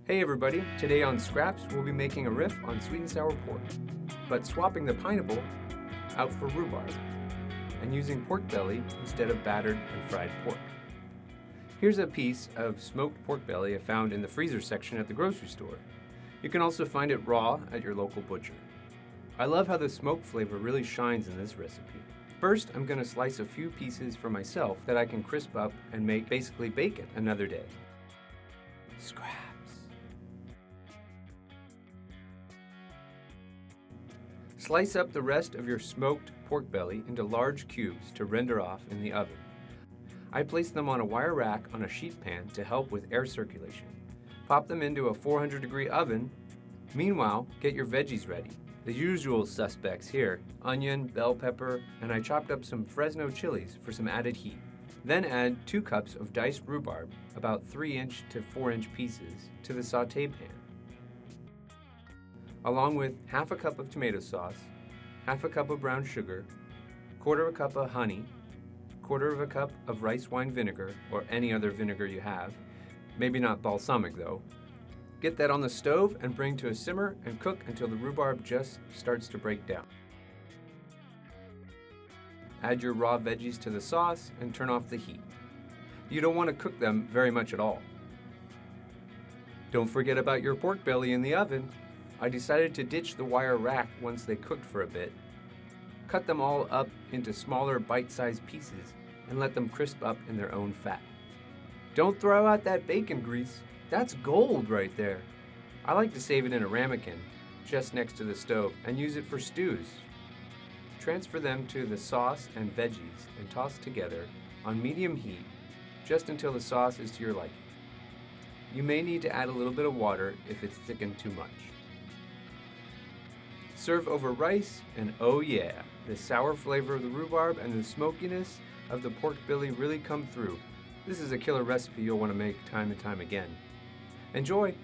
Hey everybody, today on Scraps we'll be making a riff on sweet and sour pork, but swapping the pineapple out for rhubarb, and using pork belly instead of battered and fried pork. Here's a piece of smoked pork belly I found in the freezer section at the grocery store. You can also find it raw at your local butcher. I love how the smoke flavor really shines in this recipe. First, I'm going to slice a few pieces for myself that I can crisp up and make basically bacon another day. Scraps. Slice up the rest of your smoked pork belly into large cubes to render off in the oven. I place them on a wire rack on a sheet pan to help with air circulation. Pop them into a 400-degree oven. Meanwhile, get your veggies ready. The usual suspects here: onion, bell pepper, and I chopped up some Fresno chilies for some added heat. Then add 2 cups of diced rhubarb, about 3-inch to 4-inch pieces, to the sauté pan, along with half a cup of tomato sauce, half a cup of brown sugar, quarter of a cup of honey, quarter of a cup of rice wine vinegar or any other vinegar you have, maybe not balsamic though. Get that on the stove and bring to a simmer and cook until the rhubarb just starts to break down. Add your raw veggies to the sauce and turn off the heat. You don't want to cook them very much at all. Don't forget about your pork belly in the oven. I decided to ditch the wire rack once they cooked for a bit. Cut them all up into smaller bite-sized pieces and let them crisp up in their own fat. Don't throw out that bacon grease. That's gold right there. I like to save it in a ramekin just next to the stove and use it for stews. Transfer them to the sauce and veggies and toss together on medium heat just until the sauce is to your liking. You may need to add a little bit of water if it's thickened too much. Serve over rice, and oh yeah, the sour flavor of the rhubarb and the smokiness of the pork belly really come through. This is a killer recipe you'll want to make time and time again. Enjoy!